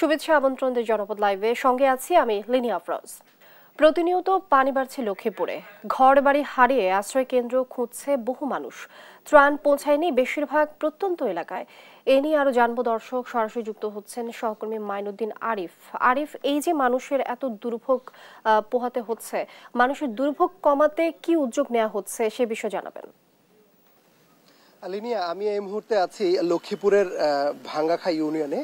শুভেচ্ছা আমন্ত্রণদের জনপদ লাইভে সঙ্গে আছি আমি লিনি আফরোজ। প্রতিনিয়ত পানি বাড়ছে লক্ষ্মীপুরে, ঘর বাড়ি হারিয়ে আশ্রয় কেন্দ্র খুঁজছে বহু মানুষ। ত্রাণ পৌঁছায়নি বেশিরভাগ প্রত্যন্ত এলাকায়। এ নিয়ে আরো জানবো দর্শক, সরাসরি যুক্ত হচ্ছেন সহকর্মী মাইনুদ্দিন আরিফ। আরিফ, এই যে মানুষের এত দুর্ভোগ পোহাতে হচ্ছে, মানুষের দুর্ভোগ কমাতে কি উদ্যোগ নেওয়া হচ্ছে সে বিষয়ে জানাবেন। লিনিয়া, আমি এই মুহূর্তে আছি লক্ষ্মীপুরের ভাঙ্গাখা ইউনিয়নে।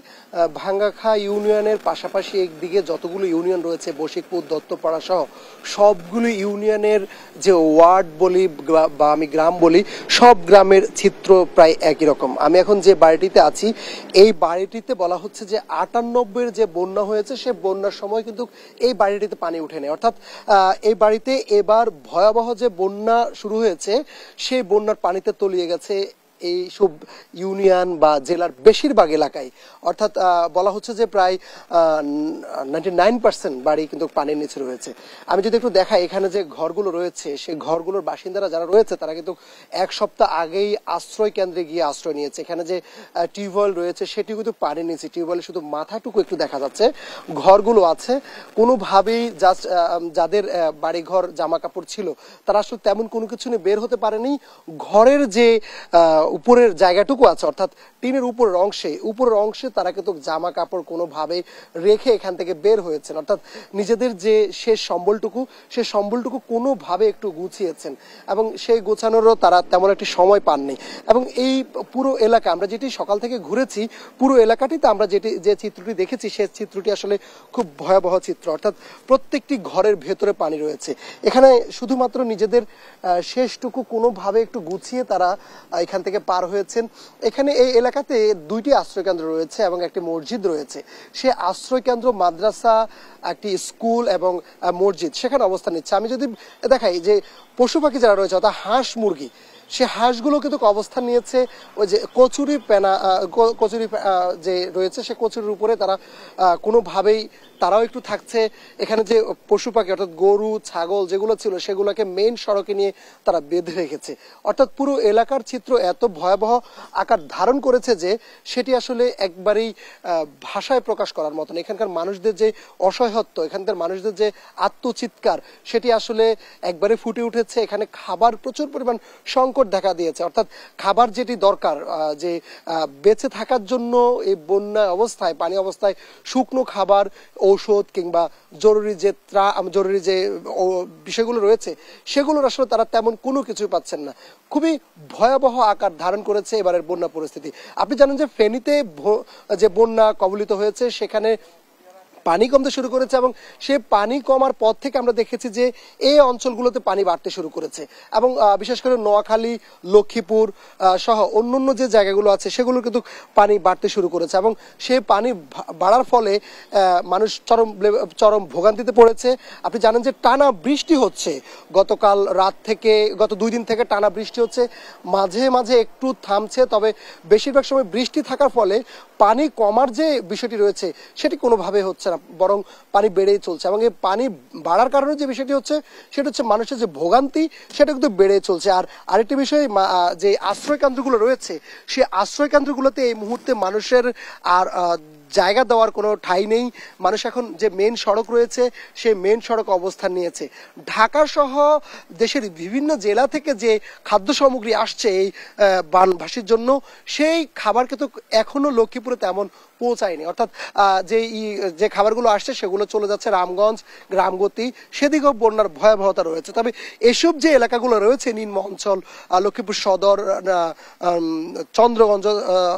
ভাঙ্গাখা ইউনিয়নের পাশাপাশি একদিকে যতগুলো ইউনিয়ন রয়েছে, বশিকপুর, দত্তপাড়া সহ সবগুলো ইউনিয়নের যে ওয়ার্ড বলি বা আমি গ্রাম বলি, সব গ্রামের চিত্র প্রায় একই রকম। আমি এখন যে বাড়িটিতে আছি, এই বাড়িটিতে বলা হচ্ছে যে 98-এর যে বন্যা হয়েছে, সে বন্যার সময় কিন্তু এই বাড়িটিতে পানি উঠেনি। অর্থাৎ এই বাড়িতে এবার ভয়াবহ যে বন্যা শুরু হয়েছে, সেই বন্যার পানিতে তলিয়ে গেছে এই সব ইউনিয়ন বা জেলার বেশিরভাগ এলাকায়। অর্থাৎ বলা হচ্ছে যে প্রায় 99% বাড়ি কিন্তু পানির নিচে রয়েছে। আমি যদি একটু দেখাই, এখানে যে ঘরগুলো রয়েছে, সেই ঘরগুলোর বাসিন্দারা যারা রয়েছে তারা কিন্তু এক সপ্তাহ আগেই আশ্রয় কেন্দ্রে গিয়ে আশ্রয় নিয়েছে। এখানে যে টিউবওয়েল রয়েছে সেটিও কিন্তু পানির নিচে, টিউবওয়েলে শুধু মাথাটুকু একটু দেখা যাচ্ছে। ঘরগুলো আছে কোনোভাবেই জাস্ট যাদের বাড়িঘর জামা কাপড় ছিল তারা আসলে তেমন কোনো কিছু নিয়ে বের হতে পারেনি। ঘরের যে উপরের জায়গাটুকু আছে, অর্থাৎ টিনের উপরের অংশে তারা কিন্তু জামা কাপড় কোনোভাবে রেখে এখান থেকে বের হয়েছেন। অর্থাৎ নিজেদের যে শেষ সম্বলটুকু কোনোভাবে একটু গুছিয়েছেন এবং সেই গোছানোরও তারা তেমন একটি সময় পাননি। এবং এই পুরো এলাকা, আমরা যেটি সকাল থেকে ঘুরেছি, পুরো এলাকাটিতে আমরা যে চিত্রটি দেখেছি, সেই চিত্রটি আসলে খুব ভয়াবহ চিত্র। অর্থাৎ প্রত্যেকটি ঘরের ভেতরে পানি রয়েছে। এখানে শুধুমাত্র নিজেদের শেষটুকু কোনোভাবে একটু গুছিয়ে তারা এখান থেকে পার হয়েছেন। এখানে এই এলাকাতে 2টি আশ্রয় কেন্দ্র রয়েছে এবং একটি মসজিদ রয়েছে। সে আশ্রয় কেন্দ্র, মাদ্রাসা, একটি স্কুল এবং মসজিদ সেখানে অবস্থান নিচ্ছে। আমি যদি দেখাই যে পশু পাখি যারা রয়েছে, অর্থাৎ হাঁস মুরগি, সে হাঁসগুলো কিন্তু অবস্থান নিয়েছে ওই যে কচুরি যে রয়েছে, সে কচুরির উপরে তারা কোনোভাবেই তারাও একটু থাকছে। এখানে যে পশু পাখি অর্থাৎ গরু ছাগল যেগুলো ছিল, সেগুলোকে মেইন সড়কে নিয়ে তারা বেঁধে রেখেছে। অর্থাৎ পুরো এলাকার চিত্র এত ভয়াবহ আকার ধারণ করেছে যে সেটি আসলে একবারেই ভাষায় প্রকাশ করার মতন। এখানকার মানুষদের যে অসহায়ত্ব, এখানকার মানুষদের যে আত্মচিৎকার, সেটি আসলে একবারে ফুটে উঠেছে। এখানে খাবার প্রচুর পরিমাণ সংকট দেখা দিয়েছে। অর্থাৎ খাবার যেটি দরকার, যে বেঁচে থাকার জন্য এই বন্যা অবস্থায়, পানি অবস্থায় শুকনো খাবার, ঔষধ কিংবা জরুরি যে বিষয়গুলো রয়েছে, সেগুলোর আসলে তারা তেমন কোনো কিছুই পাচ্ছেন না। খুবই ভয়াবহ আকার ধারণ করেছে এবারের বন্যা পরিস্থিতি। আপনি জানেন যে ফেনীতে যে বন্যা কবলিত হয়েছে, সেখানে পানি কমতে শুরু করেছে এবং সে পানি কমার পর থেকে আমরা দেখেছি যে এই অঞ্চলগুলোতে পানি বাড়তে শুরু করেছে এবং বিশেষ করে নোয়াখালী, লক্ষ্মীপুর সহ অন্যান্য যে জায়গাগুলো আছে সেগুলো কিন্তু পানি বাড়তে শুরু করেছে এবং সেই পানি বাড়ার ফলে মানুষ চরম ভোগান্তিতে পড়েছে। আপনি জানেন যে টানা বৃষ্টি হচ্ছে, গতকাল রাত থেকে, গত 2 দিন থেকে টানা বৃষ্টি হচ্ছে। মাঝে মাঝে একটু থামছে, তবে বেশিরভাগ সময় বৃষ্টি থাকার ফলে পানি কমার যে বিষয়টি রয়েছে সেটি কোনোভাবে হচ্ছে না, বরং পানি বেড়েই চলছে। এবং এই পানি বাড়ার কারণে যে বিষয়টি হচ্ছে সেটা হচ্ছে মানুষের যে ভোগান্তি, সেটা কিন্তু বেড়েই চলছে। আর আরেকটি বিষয়, যে আশ্রয় কেন্দ্রগুলো রয়েছে, সেই আশ্রয় কেন্দ্রগুলোতে এই মুহূর্তে মানুষের আর জায়গা দেওয়ার কোনো ঠাঁই নেই। মানুষ এখন যে মেন সড়ক রয়েছে, সেই মেন সড়ক অবস্থান নিয়েছে। ঢাকা সহ দেশের বিভিন্ন জেলা থেকে যে খাদ্য সামগ্রী আসছে এই বানভাসির জন্য, সেই খাবার কিন্তু এখনো লক্ষ্মীপুরে তেমন পৌঁছায়নি। অর্থাৎ যে খাবারগুলো আসছে সেগুলো চলে যাচ্ছে রামগঞ্জ, গ্রামগতি, সেদিকেও বন্যার ভয়াবহতা রয়েছে। তবে এসব যে এলাকাগুলো রয়েছে, নিম্ন অঞ্চল, লক্ষ্মীপুর সদর,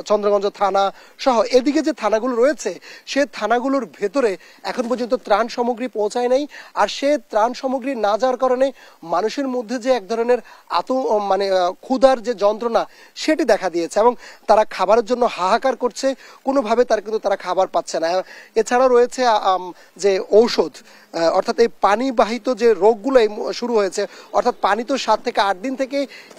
চন্দ্রগঞ্জ থানা সহ এদিকে যে থানাগুলো রয়েছে, সে থানাগুলোর ভেতরে এখন পর্যন্ত ত্রাণ সামগ্রী পৌঁছায় নাই। আর সে ত্রাণ সামগ্রী না যাওয়ার কারণে মানুষের মধ্যে যে এক ধরনের ক্ষুধার যে যন্ত্রণা, সেটি দেখা দিয়েছে এবং তারা খাবারের জন্য হাহাকার করছে। কোনোভাবে তারা খাবার পাচ্ছে না। এছাড়াও রয়েছে যে ঔষধ, অর্থাৎ এই পানিবাহিত যে রোগগুলো শুরু হয়েছে, অর্থাৎ পানি তো 7 থেকে 8 দিন থেকে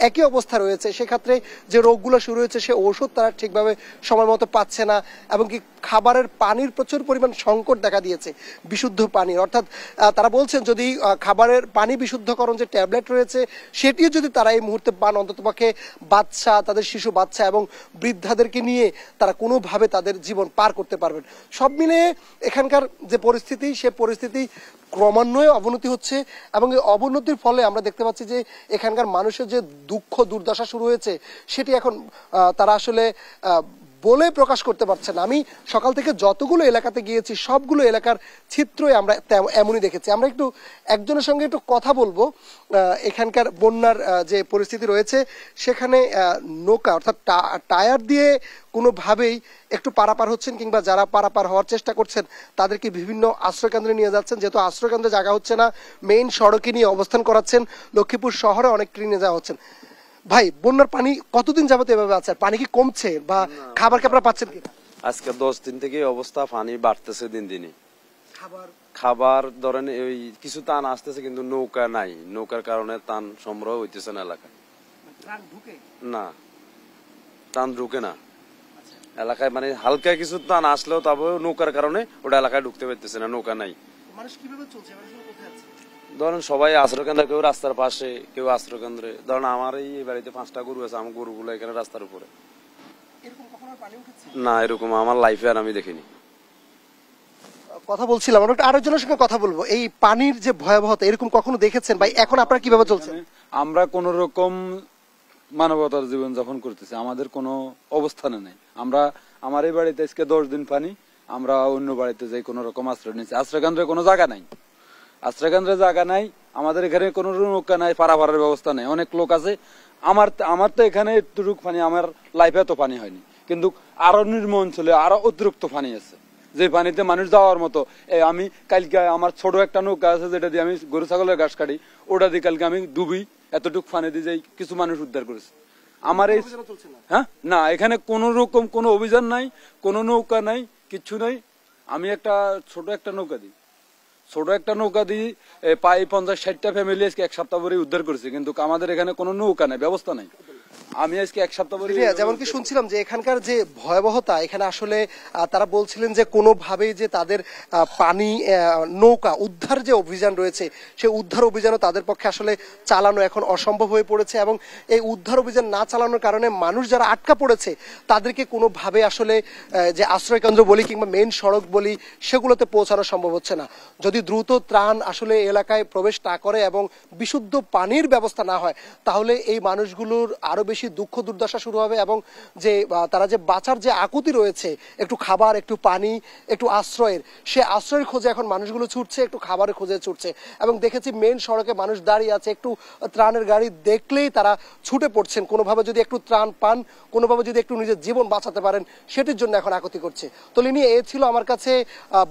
একই অবস্থা রয়েছে, সেক্ষেত্রে যে রোগগুলো শুরু হয়েছে সে ঔষধ তারা ঠিকভাবে সময় মতো পাচ্ছে না এবং কি খাবারের পানির প্রচুর পরিমাণ সংকট দেখা দিয়েছে, বিশুদ্ধ পানির। অর্থাৎ তারা বলছেন যদি খাবারের পানি বিশুদ্ধকরণ যে ট্যাবলেট রয়েছে সেটিও যদি তারা এই মুহূর্তে পান, অন্ততপক্ষে বাচ্চা, তাদের শিশু বাচ্চা এবং বৃদ্ধাদেরকে নিয়ে তারা কোনোভাবে তাদের জীবন পার করতে পারবেন। সব মিলিয়ে এখানকার যে পরিস্থিতি, সে পরিস্থিতি ক্রমান্বয়ে অবনতি হচ্ছে এবং এই অবনতির ফলে আমরা দেখতে পাচ্ছি যে এখানকার মানুষের যে দুঃখ দুর্দশা শুরু হয়েছে সেটি এখন তারা আসলে বলে প্রকাশ করতে পারছে না। আমি সকাল থেকে যতগুলো এলাকাতে গিয়েছি সবগুলো এলাকার চিত্রই আমরা এমনই দেখেছি। আমরা একটু একজনের সঙ্গে একটু কথা বলবো। এখানকার বন্যার যে পরিস্থিতি রয়েছে সেখানে নৌকা অর্থাৎ টায়ার দিয়ে কোনোভাবেই একটু পারাপার হচ্ছেন কিংবা যারা পারাপার হওয়ার চেষ্টা করছেন তাদেরকে বিভিন্ন আশ্রয়কেন্দ্রে নিয়ে যাচ্ছেন। যেহেতু আশ্রয়কেন্দ্রে জায়গা হচ্ছে না, মেইন সড়কে নিয়ে অবস্থান করাচ্ছেন। লক্ষ্মীপুর শহরে অনেক নিয়ে যাওয়া হচ্ছেন। ভাই, বন্যার পানি কতদিন যাবত এভাবে আছে? পানি কি কমছে বা খাবার কি আপনারা পাচ্ছেন কিনা? আজকে 10 দিন থেকে অবস্থা পানি বাড়তেছে দিন দিনে। খাবার ধরেন ওই কিছু টান আসতেছে কিন্তু নৌকা নাই, নৌকার কারণে টান সংগ্রহ হইতেছে না এলাকায়। না, টান ঢুকে না এলাকায়, মানে হালকা কিছু টান আসলেও তবে নৌকার কারণে ওটা এলাকায় ঢুকতে পারতেছে না, নৌকা নাই। মানুষ কিভাবে চলছে? ধরেন সবাই আশ্রয়কেন্দ্রে, কেউ রাস্তার পাশে, কেউ আশ্রয়কেন্দ্রে। ধরেন আমার এই বাড়িতে 5টা গরু আছে, আমার গরুগুলো এখানে রাস্তার উপরে। না, এরকম আমার লাইফে আর আমি দেখিনি। কথা বলছিলাম, আমরা আরেকজনের সঙ্গে কথা বলবো। এই পানির যে ভয়াবহতা এরকম কখনো দেখেছেন ভাই? এখন আপনারা কিভাবে চলছেন? আমরা কোন রকম মানবতার জীবন যাপন করতেছি, আমাদের কোনো অবস্থানে নাই। আমার এই বাড়িতে আজকে 10 দিন পানি, আমরা অন্য বাড়িতে যাই কোন রকম আশ্রয় নিচ্ছি। আশ্রয়কেন্দ্রে কোনো জায়গা নাই, আশ্রয়কেন্দ্রে জায়গা নাই, আমাদের এখানে কোনো নৌকা নাই, পারাপারের ব্যবস্থা নাই। অনেক লোক আছে, আমার তো এখানে এতটুকু পানি, আমার লাইফে এত পানি হয়নি, কিন্তু আরো নিম্ন অঞ্চলে আরো অতিরিক্ত পানি আছে, যে পানিতে মানুষ যাওয়ার মতো। আমি কালকে আমার ছোট একটা নৌকা আছে যেটা দিয়ে আমি গরু ছাগলের ঘাস কাটি, ওটা দিয়ে কালকে আমি ডুবি এতটুকু পানি দিয়ে যাই, কিছু মানুষ উদ্ধার করেছে। আমার এই হ্যাঁ না, এখানে কোন রকম কোনো অভিযান নাই, কোনো নৌকা নাই, কিচ্ছু নাই। আমি ছোট একটা নৌকা দিয়ে প্রায় 50-60টা ফ্যামিলি আজকে 1 সপ্তাহ পরে উদ্ধার করেছে, কিন্তু আমাদের এখানে কোনো নৌকা নাই, ব্যবস্থা নাই। আমি আজকে 1 সপ্তাহ পরে যেমন কি শুনছিলাম যে এখানকার যে ভয়াবহতা, এখানে আসলে তারা বলছিলেন যে কোনোভাবেই যে তাদের পানি নৌকা উদ্ধার যে অভিযান রয়েছে সেই উদ্ধার অভিযানও তাদের পক্ষে আসলে চালানো এখন অসম্ভব হয়ে পড়েছে। এবং এই উদ্ধার অভিযান না চালানোর কারণে মানুষ যারা আটকা পড়েছে তাদেরকে কোনোভাবে আসলে যে আশ্রয়কেন্দ্র বলি কিংবা মেইন সড়ক বলি সেগুলোতে পৌঁছানো সম্ভব হচ্ছে না। যদি দ্রুত ত্রাণ আসলে এলাকায় প্রবেশ না করে এবং বিশুদ্ধ পানির ব্যবস্থা না হয় তাহলে এই মানুষগুলোর আরো বেশি দুঃখ দুর্দশা শুরু হবে এবং যে তারা যে বাঁচার যে আকুতি রয়েছে, একটু খাবার, একটু পানি, একটু আশ্রয়ের, সে আশ্রয়ের খোঁজে এখন মানুষগুলো ছুটছে, একটু খাবারের খোঁজে ছুটছে। এবং দেখেছি মেইন সড়কে মানুষ দাঁড়িয়ে আছে, একটু ত্রাণের গাড়ি দেখলেই তারা ছুটে পড়ছেন, কোনোভাবে যদি একটু ত্রাণ পান, কোনোভাবে যদি একটু নিজের জীবন বাঁচাতে পারেন সেটির জন্য এখন আকুতি করছে। তো লিনি, এ ছিল আমার কাছে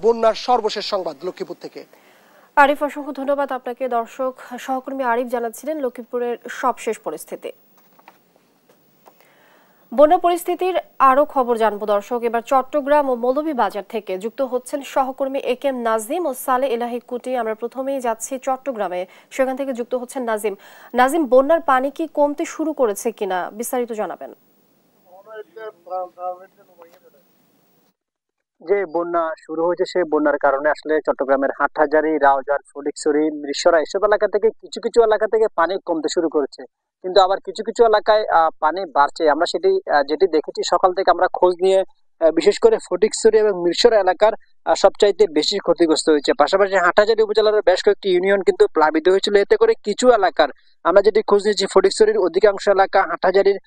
বন্যার সর্বশেষ সংবাদ লক্ষ্মীপুর থেকে। আরিফ, অসংখ্য ধন্যবাদ আপনাকে। দর্শক, সহকর্মী আরিফ জানাচ্ছিলেন লক্ষ্মীপুরের সবশেষ পরিস্থিতি। বন্যা পরিস্থিতির আরো খবর জানবো দর্শক। এবার চট্টগ্রাম ও মৌলভীবাজার থেকে যুক্ত হচ্ছেন সহকর্মী একেএম নাজিম ও সালে এলাহি কুটি। আমরা প্রথমেই যাচ্ছি চট্টগ্রামে, সেখান থেকে যুক্ত হচ্ছেন নাজিম। বন্যার পানি কি কমতে শুরু করেছে কিনা বিস্তারিত জানাবেন। যে বন্যা শুরু হয়েছে সেই বন্যার কারণে আসলে চট্টগ্রামের হাটহাজারী, রাউজান, ফটিকছড়ি, মিরসরাই এসব এলাকা থেকে কিছু কিছু এলাকা থেকে পানি কমতে শুরু করেছে, কিন্তু আবার কিছু কিছু এলাকায় পানি বাড়ছে। আমরা যেটি দেখেছি সকাল থেকে আমরা খোঁজ নিয়ে, বিশেষ করে ফটিকছড়ি এবং মিরসরাই এলাকার সবচাইতে বেশি ক্ষতিগ্রস্ত হয়েছে। পাশাপাশি হাটহাজারী উপজেলার বেশ কয়েকটি ইউনিয়ন কিন্তু প্লাবিত হয়েছিল। এতে করে কিছু এলাকার, আমরা যেটি খোঁজ নিয়েছি, ফটিকছড়ির অধিকাংশ এলাকা, হাটহাজারীর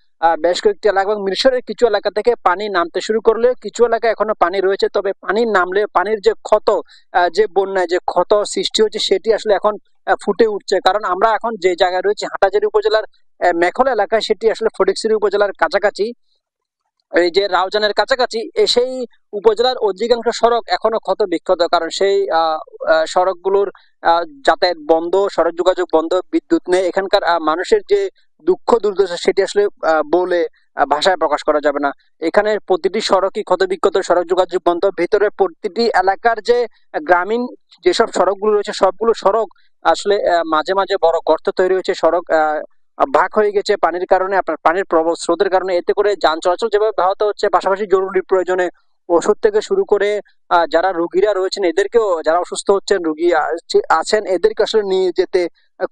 বেশ কয়েকটি এলাকা এবং মিরসরের কিছু এলাকা থেকে পানি নামতে শুরু করলেও কিছু এলাকা এখনো পানি রয়েছে। তবে পানি নামলে পানির যে ক্ষত, যে বন্যায় যে ক্ষত সৃষ্টি হচ্ছে সেটি আসলে এখন ফুটে উঠছে। কারণ আমরা এখন যে জায়গায় রয়েছে হাটহাজারী উপজেলার মেখল এলাকায়, সেটি আসলে ফটিকছড়ি উপজেলার কাছাকাছি, এই যে রাউজানের কাছাকাছি। সেই উপজেলার অধিকাংশ সড়ক এখনো ক্ষত বিক্ষত, কারণ সেই সড়কগুলোর যাতায়াত বন্ধ, সড়ক যোগাযোগ বন্ধ, বিদ্যুৎ নেই। এখানকার মানুষের যে দুঃখ দুর্দশা সেটি আসলে বলে ভাষায় প্রকাশ করা যাবে না। এখানে প্রতিটি সড়কই ক্ষত বিক্ষত, সড়ক যোগাযোগ বন্ধ। ভেতরে প্রতিটি এলাকার যে গ্রামীণ যেসব সড়কগুলো রয়েছে সবগুলো সড়ক আসলে মাঝে মাঝে বড় গর্ত তৈরি হয়েছে, সড়ক ভাগ হয়ে গেছে পানির কারণে, আপনার পানির প্রবল স্রোতের কারণে। এতে করে যান চলাচল যেভাবে ব্যাহত হচ্ছে, পাশাপাশি জরুরি প্রয়োজনে ওষুধ থেকে শুরু করে যারা রোগীরা রয়েছেন এদেরকেও, যারা অসুস্থ হচ্ছেন রোগী আছেন এদেরকে আসলে নিয়ে যেতে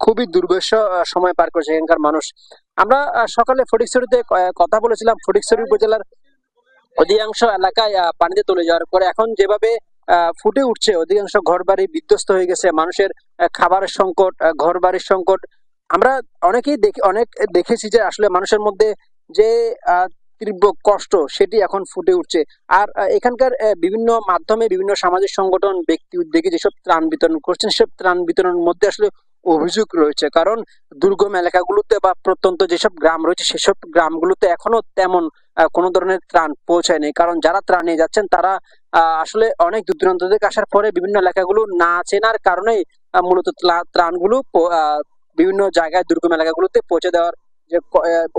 খুবই দুর্বিষহ সময় পার করছে এখানকার মানুষ। আমরা সকালে ফটিকছড়িতে কথা বলেছিলাম। ফটিকছড়ি উপজেলার অধিকাংশ এলাকায় পানিতে তলে যাওয়ার পরে এখন যেভাবে ফুটে উঠছে, অধিকাংশ ঘরবাড়ি বিধ্বস্ত হয়ে গেছে, মানুষের খাবারের সংকট, ঘরবাড়ির সংকট। আমরা অনেক দেখেছি যে আসলে মানুষের মধ্যে যে তীব্র কষ্ট সেটি এখন ফুটে উঠছে। আর এখানকার বিভিন্ন মাধ্যমে বিভিন্ন সামাজিক সংগঠন, ব্যক্তি উদ্যোগে যেসব ত্রাণ বিতরণ করছেন সেসব ত্রাণ বিতরণের মধ্যে আসলে অভিযোগ রয়েছে, কারণ দুর্গম এলাকাগুলোতে বা প্রত্যন্ত যেসব গ্রাম রয়েছে সেসব গ্রামগুলোতে এখনো তেমন কোনো ধরনের ত্রাণ পৌঁছায়নি। কারণ যারা ত্রাণ নিয়ে যাচ্ছেন তারা আসলে অনেক দূর দূরান্ত থেকে আসার পরে বিভিন্ন এলাকাগুলো না চেনার কারণেই মূলত ত্রাণগুলো বিভিন্ন জায়গায় দুর্গম এলাকাগুলোতে পৌঁছে দেওয়ার যে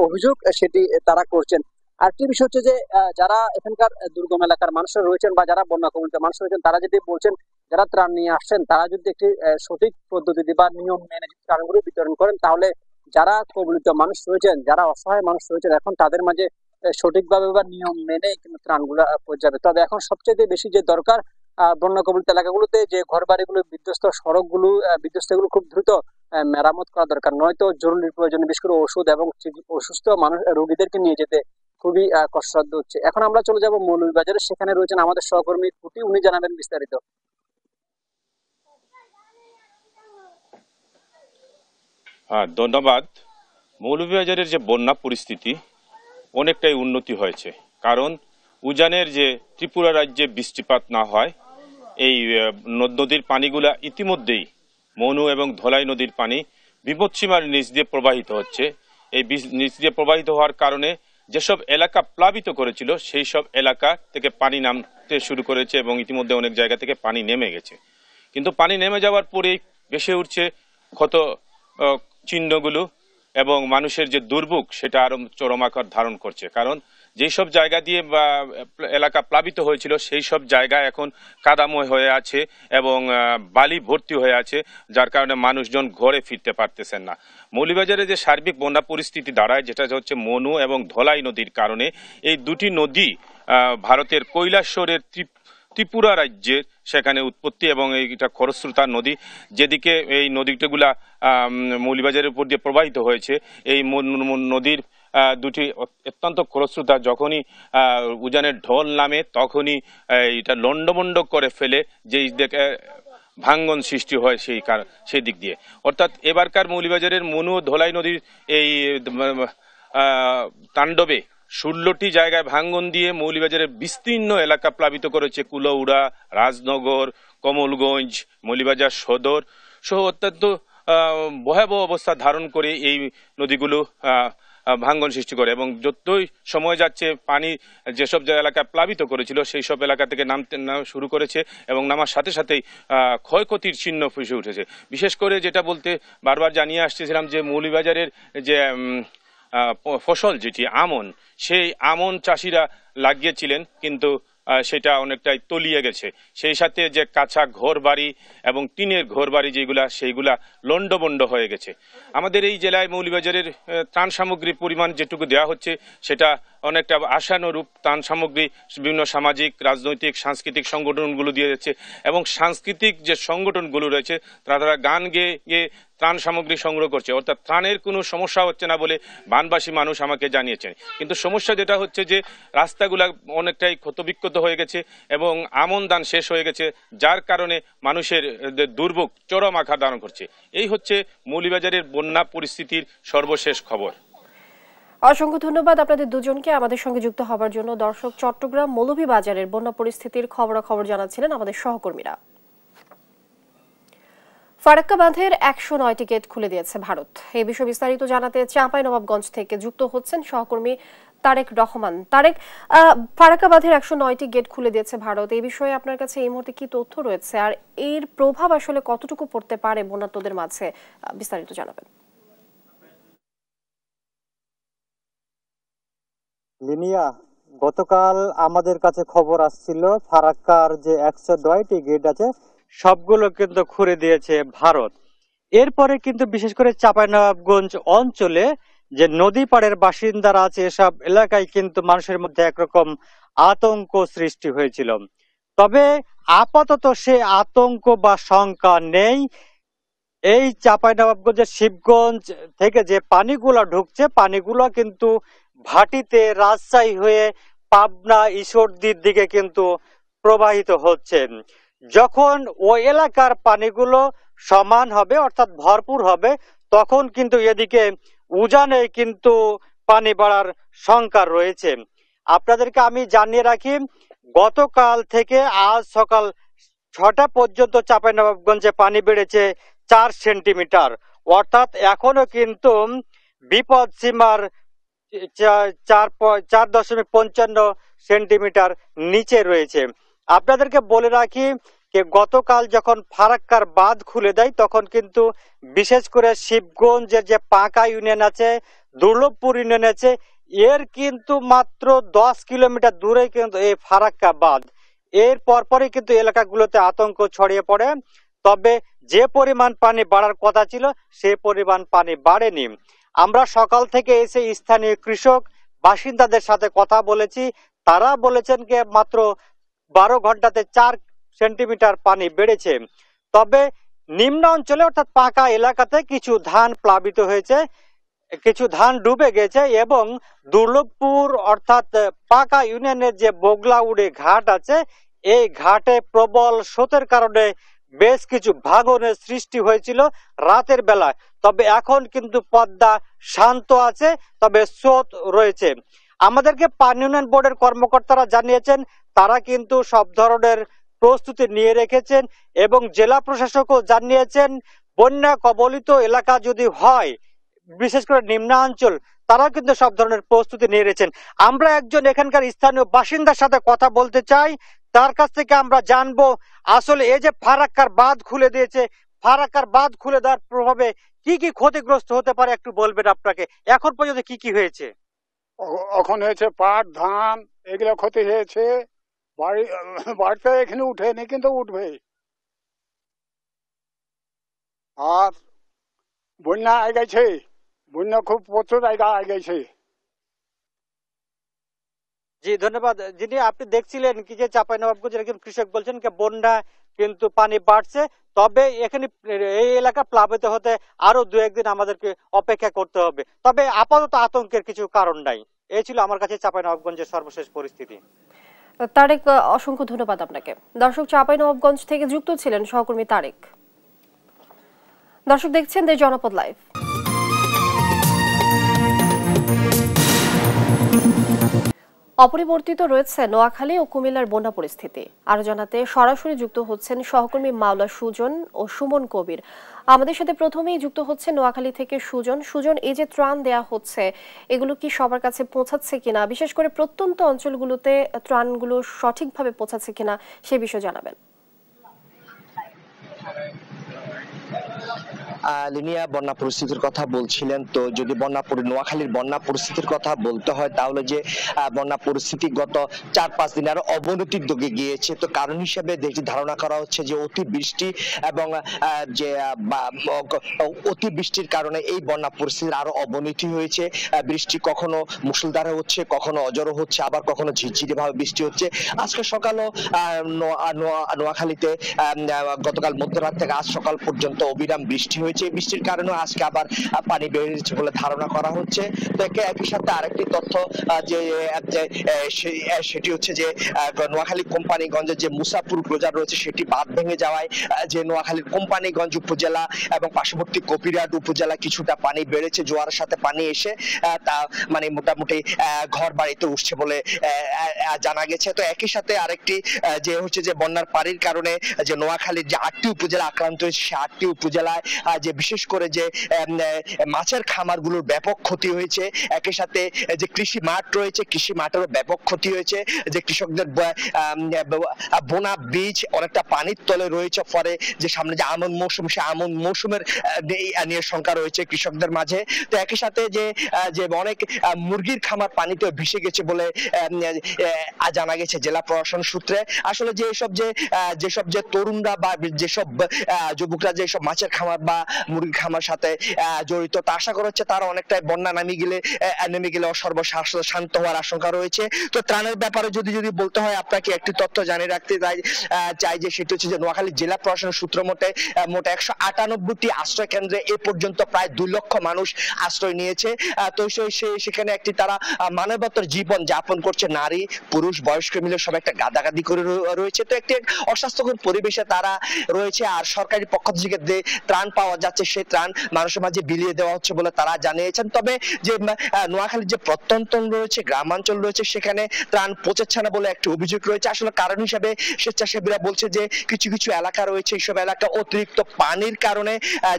অভিযোগ সেটি তারা করছেন। আরেকটি বিষয় হচ্ছে যে যারা এখানকার দুর্গম এলাকার মানুষরা রয়েছেন বা যারা বন্যা কবলিত মানুষ রয়েছেন তারা যদি বলছেন, যারা ত্রাণ নিয়ে আসছেন তারা যদি একটি সঠিক পদ্ধতি বা নিয়ম মেনে ত্রাণগুলো বিতরণ করেন তাহলে যারা কবলিত মানুষ রয়েছেন, যারা অসহায় মানুষ রয়েছেন এখন তাদের মাঝে সঠিকভাবে বা নিয়ম মেনে কিন্তু ত্রাণগুলো পৌঁছাবে। তবে এখন সবচেয়ে বেশি যে দরকার বন্যা কবলিত এলাকাগুলোতে যে ঘর বাড়িগুলো বিধ্বস্ত, সড়কগুলো বিধ্বস্ত, এগুলো খুব দ্রুত মেরামত করা দরকার, নয়তো জরুরি প্রয়োজনে বিশেষ করে ওষুধ এবং অসুস্থ মানুষ রোগীদেরকে নিয়ে যেতে খুবই কষ্টসাধ্য হচ্ছে। এখন আমরা চলে যাব মৌলভীবাজারে, সেখানে রয়েছেন আমাদের সহকর্মী কুটি, উনি জানাবেন বিস্তারিত। হ্যাঁ, ধন্যবাদ। মৌলভীবাজারের যে বন্যা পরিস্থিতি অনেকটাই উন্নতি হয়েছে, কারণ উজানের যে ত্রিপুরা রাজ্যে বৃষ্টিপাত না হয়, এই নদীর পানিগুলা ইতিমধ্যেই মনু এবং ধলাই নদীর পানি বিপদসীমার নিচ দিয়ে প্রবাহিত হচ্ছে। এই নিচ দিয়ে প্রবাহিত হওয়ার কারণে যেসব এলাকা প্লাবিত করেছিল সেই সব এলাকা থেকে পানি নামতে শুরু করেছে এবং ইতিমধ্যে অনেক জায়গা থেকে পানি নেমে গেছে। কিন্তু পানি নেমে যাওয়ার পরেই ভেসে উঠছে ক্ষত চিহ্নগুলো এবং মানুষের যে দুর্ভোগ সেটা আরো চরম আকার ধারণ করছে। কারণ যেই সব জায়গা দিয়ে বা এলাকা প্লাবিত হয়েছিল সেই সব জায়গা এখন কাদাময় হয়ে আছে এবং বালি ভর্তি হয়ে আছে, যার কারণে মানুষজন ঘরে ফিরতে পারতেছেন না। মৌলভীবাজারে যে সার্বিক বন্যা পরিস্থিতি দাঁড়ায়, যেটা হচ্ছে মনু এবং ধলাই নদীর কারণে, এই দুটি নদী ভারতের কৈলাসহরের ত্রিপুরা রাজ্যের সেখানে উৎপত্তি এবং এইটা খরস্রোতা নদী, যেদিকে এই নদীগুলা মৌলভীবাজারের উপর দিয়ে প্রবাহিত হয়েছে। এই নদীর দুটি অত্যন্ত খরস্রোতা, যখনই উজানের ঢল নামে তখনই এটা লন্ডমন্ড করে ফেলে, যেই দেখে ভাঙ্গন সৃষ্টি হয় সেই দিক দিয়ে। অর্থাৎ এবারকার মৌলভীবাজারের মনু ও ধলাই নদীর এই তাণ্ডবে 16টি জায়গায় ভাঙ্গন দিয়ে মৌলভীবাজারের বিস্তীর্ণ এলাকা প্লাবিত করেছে। কুলউড়া, রাজনগর, কমলগঞ্জ, মৌলভীবাজার সদর সহ অত্যন্ত ভয়াবহ অবস্থা ধারণ করে এই নদীগুলো ভাঙ্গন সৃষ্টি করে এবং যতই সময় যাচ্ছে পানি যেসব এলাকা প্লাবিত করেছিল সেই সব এলাকা থেকে নামতে শুরু করেছে এবং নামার সাথে সাথেই ক্ষয়ক্ষতির চিহ্ন ফুসে উঠেছে। বিশেষ করে যেটা বলতে বারবার জানিয়ে আসতেছিলাম যে মৌলভীবাজারের যে ফসল যেটি আমন, সেই আমন চাষিরা লাগিয়েছিলেন কিন্তু সেটা অনেকটাই তলিয়ে গেছে। সেই সাথে যে কাঁচা ঘর বাড়ি এবং টিনের ঘর বাড়ি যেগুলা সেইগুলা লন্ডভন্ড হয়ে গেছে। আমাদের এই জেলায় মৌলভীবাজারের ত্রাণ সামগ্রীর পরিমাণ যেটুকু দেওয়া হচ্ছে সেটা অনেকটা আশানুরূপ। ত্রাণ সামগ্রী বিভিন্ন সামাজিক, রাজনৈতিক, সাংস্কৃতিক সংগঠনগুলো দিয়ে যাচ্ছে এবং সাংস্কৃতিক যে সংগঠনগুলো রয়েছে তারা গান গেয়ে ত্রাণ সামগ্রী সংগ্রহ করছে। অর্থাৎ ত্রাণের কোনো সমস্যা হচ্ছে না বলে বানবাসী মানুষ আমাকে জানিয়েছেন। কিন্তু সমস্যা যেটা হচ্ছে যে রাস্তাগুলা অনেকটাই ক্ষতবিক্ষত হয়ে গেছে এবং আমন ধান শেষ হয়ে গেছে, যার কারণে মানুষের দুর্ভোগ চরম আকার ধারণ করছে। এই হচ্ছে মৌলভীবাজারের বন্যা পরিস্থিতির সর্বশেষ খবর। অসংখ্য ধন্যবাদ আপনাদের দুজনকে আমাদের সঙ্গে যুক্ত হবার জন্য। দর্শক, চট্টগ্রাম মৌলভীবাজারের বন্যা পরিস্থিতির খবরাখবর জানাচ্ছিলেন আমাদের সহকর্মীরা। ফারাক্কা বাঁধের 109টি গেট খুলে দিয়েছে ভারত। এই বিষয়ে বিস্তারিত জানাতে চাঁপাইনবাবগঞ্জ থেকে যুক্ত হচ্ছেন সহকর্মী তারেক রহমান। তারেক, ফারাক্কা বাঁধের 109টি গেট খুলে দিয়েছে ভারত, এই বিষয়ে আপনার কাছে এই মুহূর্তে কি তথ্য রয়েছে আর এর প্রভাব আসলে কতটুকু পড়তে পারে বন্যার্তদের মাঝে, বিস্তারিত জানাবেন। লিনিয়া, গতকাল আমাদের কাছে খবর আসছিল ফারাক্কার যে 109টি গেট আছে সবগুলো কিন্তু খুলে দিয়েছে ভারত। এরপরে কিন্তু বিশেষ করে চাঁপাইনবাবগঞ্জ অঞ্চলে যে নদী পাড়ের বাসিন্দারা আছে এসব এলাকায় কিন্তু মানুষের মধ্যে একরকম আতঙ্ক সৃষ্টি হয়েছিল। তবে আপাতত সে আতঙ্ক বা শঙ্কা নেই। এই চাঁপাইনবাবগঞ্জের শিবগঞ্জ থেকে যে পানিগুলো ঢুকছে, পানিগুলো কিন্তু ভাটিতে রাজশাহী হয়ে পাবনা ঈশ্বরদীর দিকে কিন্তু প্রবাহিত হচ্ছে। যখন ওই এলাকার পানিগুলো সমান হবে অর্থাৎ ভরপুর হবে, তখন কিন্তু এদিকে উজানে কিন্তু পানি বাড়ার শঙ্কা রয়েছে। আপনাদেরকে আমি জানিয়ে রাখি, গতকাল থেকে আজ সকাল 6টা পর্যন্ত চাঁপাইনবাবগঞ্জে পানি বেড়েছে 4 সেন্টিমিটার, অর্থাৎ এখনো কিন্তু বিপদ সীমার 4.55 সেন্টিমিটার নিচে রয়েছে। আপনাদেরকে বলে রাখি যে গতকাল যখন ফারাক্কার বাঁধ খুলে দেয় তখন কিন্তু বিশেষ করে শিবগঞ্জের যে পাঁকা ইউনিয়ন আছে, দুর্লভপুর ইউনিয়ন আছে, এর কিন্তু মাত্র 10 কিলোমিটার দূরে কিন্তু এই ফারাক্কা বাঁধ। এর পরপরই কিন্তু এলাকাগুলোতে আতঙ্ক ছড়িয়ে পড়ে। তবে যে পরিমাণ পানি বাড়ার কথা ছিল সে পরিমাণ পানি বাড়েনি। আমরা সকাল থেকে এসে স্থানীয় কৃষক বাসিন্দাদের সাথে কথা বলেছি, তারা বলেছেন যে মাত্র 12 ঘন্টাতে 4 সেন্টিমিটার পানি বেড়েছে। তবে নিম্ন অঞ্চলে অর্থাৎ পাকা এলাকাতে কিছু ধান প্লাবিত হয়েছে, কিছু ধান ডুবে গেছে এবং দুর্লভপুর অর্থাৎ পাকা ইউনিয়নের যে বগলাউড়ে ঘাট আছে, এই ঘাটে প্রবল স্রোতের কারণে বেশ কিছু ভাঙনের সৃষ্টি হয়েছিল রাতের বেলায়। তবে এখন কিন্তু পদ্মা শান্ত আছে, তবে স্রোত রয়েছে। আমাদেরকে পানি উন্নয়ন বোর্ডের কর্মকর্তারা জানিয়েছেন তারা কিন্তু সব ধরনের প্রস্তুতি নিয়ে রেখেছেন এবং জেলা প্রশাসকও জানিয়েছেন বন্যা কবলিত এলাকা যদি হয়, বিশেষ করে নিম্নাঞ্চল, তারা কিন্তু সব ধরনের প্রস্তুতি নিয়ে রেখেছেন। আমরা একজন এখানকার স্থানীয় বাসিন্দার সাথে কথা বলতে চাই, তার কাছ থেকে আমরা জানবো আসলে এই যে ফারাক্কার বাঁধ খুলে দিয়েছে, ফারাক্কার বাঁধ খুলে দেওয়ার প্রভাবে কি কি ক্ষতিগ্রস্ত হতে পারে একটু বলবেন আপনাকে, এখন পর্যন্ত কি কি হয়েছে? এখন হয়েছে পাট, ধান, এগুলো ক্ষতি হয়েছে। বাড়িতে এখানে উঠেনি, কিন্তু উঠবে। আর বন্যা আগাইছে, বন্যা খুব প্রচুর আগাইছে। জি ধন্যবাদ। যিনি আপনি দেখছিলেন কি যে চাঁপাইনবাবগঞ্জের একজন কৃষক বলছেন যে বন্যা কিন্তু পানি বাড়ছে, তবে এখানে এই এলাকা প্লাবিত হতে আরো 2-1 দিন আমাদেরকে অপেক্ষা করতে হবে। তবে আপাতত আতঙ্কের কিছু কারণ নাই। এই ছিল আমার কাছে চাঁপাইনবাবগঞ্জের সর্বশেষ পরিস্থিতি। তারেক, অসংখ্য ধন্যবাদ আপনাকে। দর্শক, চাঁপাইনবাবগঞ্জ থেকে যুক্ত ছিলেন সহকর্মী তারেক। দর্শক দেখছেন দেশ জনপদ লাইভ। অপরিবর্তিত রয়েছে নোয়াখালী ও কুমিল্লার বন্যা পরিস্থিতি। আরো জানাতে সরাসরি যুক্ত হচ্ছেন সহকর্মী মাওলা সুজন ও সুমন কবির। আমাদের সাথে প্রথমেই যুক্ত হচ্ছে নোয়াখালী থেকে সুজন। সুজন, এই যে ত্রাণ দেয়া হচ্ছে, এগুলো কি সবার কাছে পৌঁছাচ্ছে কিনা, বিশেষ করে প্রত্যন্ত অঞ্চলগুলোতে ত্রাণগুলো সঠিকভাবে পৌঁছাচ্ছে কিনা সে বিষয়ে জানাবেন। লিনিয়া বন্যা পরিস্থিতির কথা বলছিলেন, তো যদি নোয়াখালীর বন্যা পরিস্থিতির কথা বলতে হয় তাহলে যে বন্যা পরিস্থিতি গত 4-5 দিন আরো অবনতির দিকে গিয়েছে। তো কারণ হিসেবে ধারণা করা হচ্ছে যে অতিবৃষ্টি এবং যে অতিবৃষ্টির কারণে এই বন্যা পরিস্থিতির আরো অবনতি হয়েছে। বৃষ্টি কখনো মুষলধারে হচ্ছে, কখনো অজরো হচ্ছে, আবার কখনো ঝিরঝিরে ভাবে বৃষ্টি হচ্ছে। আজকে সকালও নোয়াখালীতে গতকাল মধ্যরাত থেকে আজ সকাল পর্যন্ত অবিরাম বৃষ্টি হয়েছে। এই বৃষ্টির কারণে আজকে আবার পানি বেড়েছে বলে ধারণা করা হচ্ছে। তো একই সাথে আরেকটি তথ্য সেটি হচ্ছে যে নোয়াখালী কোম্পানিগঞ্জের যে মুসাপুর ক্লোজার রয়েছে সেটি বাঁধ ভেঙে যাওয়ায় যে নোয়াখালীর কোম্পানিগঞ্জ উপজেলা এবং পার্শ্ববর্তী কপিরহাট উপজেলা কিছুটা পানি বেড়েছে। জোয়ারের সাথে পানি এসে তা মানে মোটামুটি ঘর বাড়িতে উঠছে বলে জানা গেছে। তো একই সাথে আরেকটি যে হচ্ছে যে বন্যার পানির কারণে যে নোয়াখালীর যে 8টি উপজেলা আক্রান্ত হয়েছে, সে 8টি উপজেলায় যে বিশেষ করে যে মাছের খামারগুলোর ব্যাপক ক্ষতি হয়েছে। একই সাথে যে কৃষি মাঠ রয়েছে, কৃষি মাঠেরও ব্যাপক ক্ষতি হয়েছে। যে কৃষকদের বোনা বীজ অনেকটা পানির তলে রয়েছে, ফলে যে সামনে যে আমন মৌসুম, সে আমন মৌসুমের নিয়ে শঙ্কা রয়েছে কৃষকদের মাঝে। তো একই সাথে যে অনেক মুরগির খামার পানিতে ভেসে গেছে বলে জানা গেছে জেলা প্রশাসন সূত্রে। আসলে যেসব যে তরুণরা বা যেসব যুবকরা যেসব মাছের খামার বা মুরগি খামার সাথে জড়িত। তা আশা করা হচ্ছে তারা অনেকটাই বন্যা নেমে গেলে শান্ত হওয়ার আশঙ্কা রয়েছে। তো ত্রাণের ব্যাপারে যদি বলতে হয় আপনাকে একটি তথ্য জানিয়ে রাখতে চাই যে সেটি হচ্ছে যে নোয়াখালী জেলা প্রশাসনের সূত্র মতে মোট 198টি আশ্রয় কেন্দ্রে এ পর্যন্ত প্রায় 2 লক্ষ মানুষ আশ্রয় নিয়েছে। তো সেখানে একটি তারা মানবতার জীবন যাপন করছে, নারী পুরুষ বয়স্ক মিলে সব একটা গাদাগাদি করে রয়েছে। তো একটি অস্বাস্থ্যকর পরিবেশে তারা রয়েছে। আর সরকারি পক্ষ থেকে যে ত্রাণ পাওয়া যাচ্ছে সেই ত্রাণ মানুষের মাঝে বিলিয়ে দেওয়া হচ্ছে বলে তারা জানিয়েছেন। তবে যে নোয়াখালীর যে প্রত্যন্ত রয়েছে, গ্রামাঞ্চল রয়েছে, সেখানে ত্রাণ পৌঁছাচ্ছে না বলে একটি অভিযোগ রয়েছে। আসলে কারণ হিসাবে স্বেচ্ছাসেবীরা বলছে যে কিছু কিছু এলাকা রয়েছে, এইসব এলাকা অতিরিক্ত পানির কারণে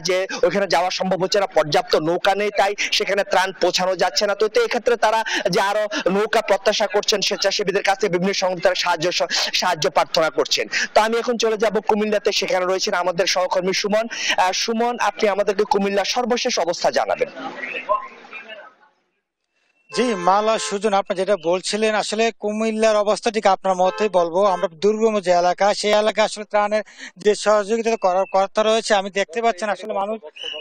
যে ওখানে যাওয়া সম্ভব হচ্ছে না, পর্যাপ্ত নৌকা নেই, তাই সেখানে ত্রাণ পৌঁছানো যাচ্ছে না। তো এক্ষেত্রে তারা যে আরো নৌকা প্রত্যাশা করছেন, স্বেচ্ছাসেবীদের কাছে বিভিন্ন সংস্থার সাহায্য প্রার্থনা করছেন। তো আমি এখন চলে যাব কুমিল্লাতে, সেখানে রয়েছেন আমাদের সহকর্মী সুমন। সুমন, আপনি আমাদেরকে কুমিল্লার সর্বশেষ অবস্থা জানাবেন। জি মালা সুজন, আপনি যেটা বলছিলেন আসলে কুমিল্লার অবস্থা ঠিক আপনার মতোই বলবো। আমরা দুর্গম যে এলাকা, সেই এলাকা আসলে ত্রাণের যে সহযোগিতা করার কথা রয়েছে, আমি দেখতে পাচ্ছেন আসলে মানুষ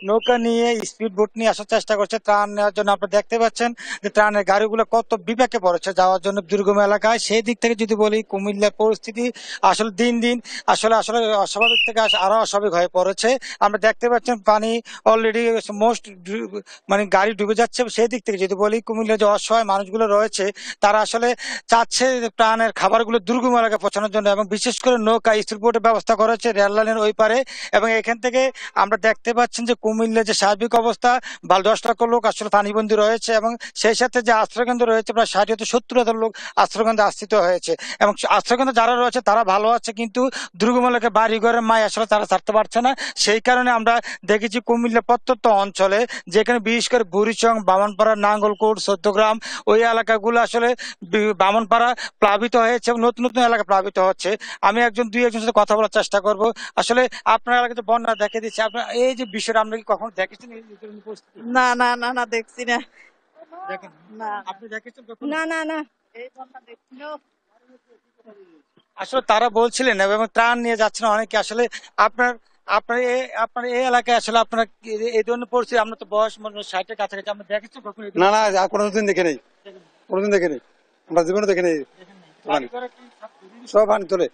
নৌকা নিয়ে স্পিড বোট নিয়ে আসার চেষ্টা করছে ত্রাণ নেওয়ার জন্য। আপনারা দেখতে পাচ্ছেন যে ত্রাণের গাড়িগুলো কত বিপাকে পড়েছে যাওয়ার জন্য দুর্গম এলাকায়। সেই দিক থেকে যদি বলি কুমিল্লার পরিস্থিতি আসলে দিন দিন আসলে অস্বাভাবিক থেকে আরো অস্বাভাবিক হয়ে পড়েছে। আমরা দেখতে পাচ্ছেন পানি অলরেডি মানে গাড়ি ডুবে যাচ্ছে। সেই দিক থেকে যদি বলি কুমিল্লা যে অসহায় মানুষগুলো রয়েছে তারা আসলে চাচ্ছে প্রাণের খাবারগুলো দুর্গম এলাকায় পৌঁছানোর জন্য, এবং বিশেষ করে নৌকা স্পিডবোটের ব্যবস্থা করেছে রেল লাইনের ওই পারে। এবং এখান থেকে আমরা দেখতে পাচ্ছেন যে কুমিল্লার যে সার্বিক অবস্থা, 10 লক্ষ লোক আসলে পানিবন্দী রয়েছে, এবং সেই সাথে যে আশ্রয়কেন্দ্র রয়েছে প্রায় 60-70 লোক আশ্রয়কেন্দ্রে আশ্রিত হয়েছে। এবং আশ্রয়কেন্দ্রে যারা রয়েছে তারা ভালো আছে, কিন্তু দুর্গম এলাকায় বাড়ি ঘরের মায় আসলে তারা ছাড়তে পারছে না। সেই কারণে আমরা দেখেছি কুমিল্লা প্রত্যন্ত অঞ্চলে, যেখানে বিশেষ করে বুড়িচং, বামনপাড়া, নাঙ্গলকোট, চৌদ্দগ্রাম ওই এলাকাগুলো আসলে বামনপাড়া প্লাবিত হয়েছে এবং নতুন নতুন এলাকা প্লাবিত হচ্ছে। আমি দুই একজনের সাথে কথা বলার চেষ্টা করব। আসলে আপনার এলাকাতে বন্যা দেখে দিচ্ছে, আপনার এই যে বিষয়টা আমরা কি কখনো দেখেছেন? না না না না দেখছি না। দেখেন না, আপনি দেখেছেন? না না না এই বন্যা দেখছি না। আসলে তারা বলছিলেন এবং ত্রাণ নিয়ে যাচ্ছেন অনেকে। আসলে আপনার এই এলাকায় আসলে আপনারা এই ধরনের পরিস্থিতি, আমরা তো বয়স 60-এর কাছাকাছি, আমরা দেখেছি কখনো? না না, কোনোদিন দেখে নেই, কোনোদিন দেখে নেই, আমরা জীবনে দেখে নেই। সব পানি তোলে।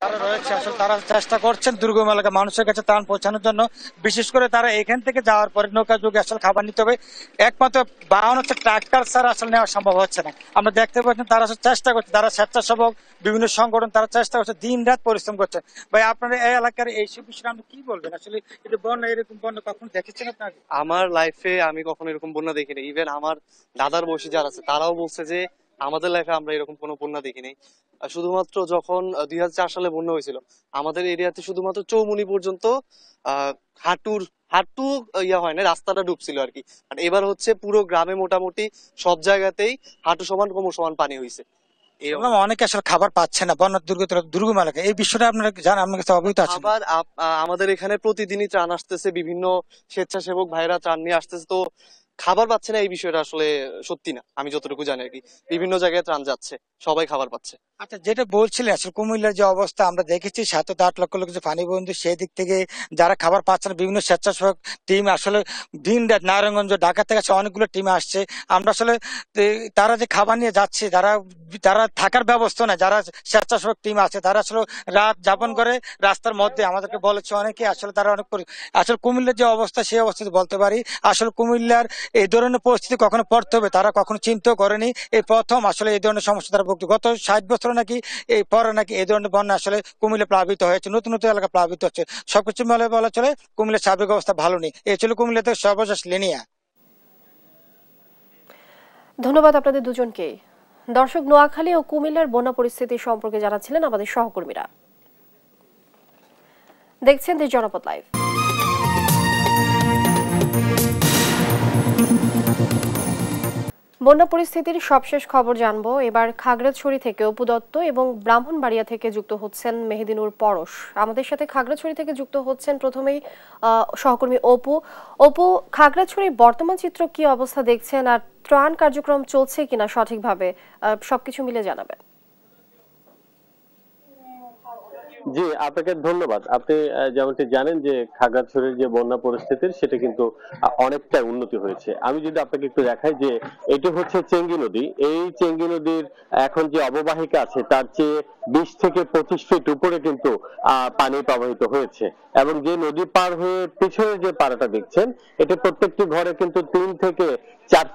তারা রয়েছে আসলে তারা চেষ্টা করছেন দুর্গম এলাকা মানুষের কাছে ত্রাণ পৌঁছানোর জন্য। বিশেষ করে তারা এখান থেকে যাওয়ার পরে নৌকা যোগে আসলে খাবার নিতে হবে। একমাত্র বাহন হচ্ছে ট্রাক্টর ছাড়া আসলে নেওয়া সম্ভব হচ্ছে না। আমরা দেখতে পাচ্ছেন তারা আসলে চেষ্টা করছে, তারা স্বেচ্ছাসেবক বিভিন্ন সংগঠন তারা চেষ্টা করছে, দিন রাত পরিশ্রম করছে। ভাই আপনারা এই এলাকার এইসব বিষয়ে আপনি কি বলবেন? আসলে এটা বন্যা, এরকম বন্যা কখনো দেখেছেন আপনার? আমার লাইফে আমি কখনো এরকম বন্যা দেখিনি। ইভেন আমার দাদার বয়সী যারা আছে তারাও বলছে যে আমাদের লাইফে আমরা এরকম কোনো বন্যা দেখিনি। শুধুমাত্র যখন 2004 সালে বন্যা হয়েছিল আমাদের এরিয়াতে শুধুমাত্র চৌমুনি পর্যন্ত হাঁটু হয় না, রাস্তাটা ডুবছিল আর কি। আর এবার হচ্ছে পুরো গ্রামে মোটামুটি সব জায়গাতেই হাঁটু সমান কোমর সমান পানি হয়েছে। অনেকে আসলে খাবার পাচ্ছে না বন্যার দুর্গম এলাকায়, এই বিষয়টা আপনারা জানেন? আপনার কাছে অবহিত আছে? আবার আমাদের এখানে প্রতিদিনই ত্রাণ আসতেছে, বিভিন্ন স্বেচ্ছাসেবক ভাইরা ত্রাণ নিয়ে আসতেছে। তো খাবার পাচ্ছে না এই বিষয়টা আসলে সত্যি না, আমি যতটুকু জানি আর কি। বিভিন্ন জায়গায় ত্রাণ যাচ্ছে, সবাই খাবার পাচ্ছে। আচ্ছা, যেটা বলছিলেন আসলে কুমিল্লার যে অবস্থা আমরা দেখেছি 7-8 লক্ষ লোক যে পানিবন্দী, সেই দিক থেকে যারা খাবার পাচ্ছে না বিভিন্ন স্বেচ্ছাসেবক টিম আসলে দিন রাত নারায়ণগঞ্জ ঢাকা থেকে অনেকগুলো টিম আসছে। আমরা আসলে তারা যে খাবার নিয়ে যাচ্ছে, যারা থাকার ব্যবস্থা না, যারা স্বেচ্ছাসেবক টিম আছে তারা আসলে রাত যাপন করে রাস্তার মধ্যে, আমাদেরকে বলেছে অনেকে। আসলে তারা আসলে কুমিল্লার যে অবস্থা সেই অবস্থা বলতে পারি আসলে কুমিল্লার এই ধরনের পরিস্থিতি কখনো পড়তে হবে তারা কখনো চিন্তাও করেনি। এই প্রথম আসলে এই ধরনের সমস্যা তারা ভুগছে। গত 60 বছর নাকি এই পরে নাকি এই ধরনের বন্যা আসলে কুমিল্লা প্লাবিত হয়েছে, নতুন নতুন এলাকা প্লাবিত হচ্ছে। সবকিছু মিলে বলা চলে কুমিল্লার সার্বিক অবস্থা ভালো নেই। এই ছিল কুমিল্লাতে সর্বশেষ লিনিয়া। ধন্যবাদ আপনাদের দুজনকে। দর্শক, নোয়াখালী ও কুমিল্লার বন্যা পরিস্থিতি সম্পর্কে জানাচ্ছিলেন আমাদের সহকর্মীরা। দেখছেন দেশ জনপদ লাইভ। বন্যা পরিস্থিতির সবশেষ খবর জানবো। এবার খাগড়াছড়ি থেকে অপু দত্ত এবং ব্রাহ্মণবাড়িয়া থেকে যুক্ত হচ্ছেন মেহেদিনুর পরশ। আমাদের সাথে খাগড়াছড়ি থেকে যুক্ত হচ্ছেন প্রথমেই সহকর্মী অপু, খাগড়াছড়ির বর্তমান চিত্র কি অবস্থা দেখছেন, আর ত্রাণ কার্যক্রম চলছে কিনা সঠিকভাবে, সবকিছু মিলে জানাবেন। জি, আপনাকে ধন্যবাদ। আপনি যেমনটি জানেন যে খাগড়াছড়ির যে বন্যা পরিস্থিতির সেটা কিন্তু অনেকটা উন্নতি হয়েছে। আমি যদি আপনাকে একটু দেখাই যে এটি হচ্ছে চেঙ্গি নদী। এই চেঙ্গি নদীর এখন যে অববাহিকা আছে তার চেয়ে 20 থেকে 25 ফিট উপরে কিন্তু পানি প্রবাহিত হয়েছে এবং যে নদী পার হয়ে পিছনে যে পাড়াটা দেখছেন এটা প্রত্যেকটি ঘরে কিন্তু 3 থেকে 4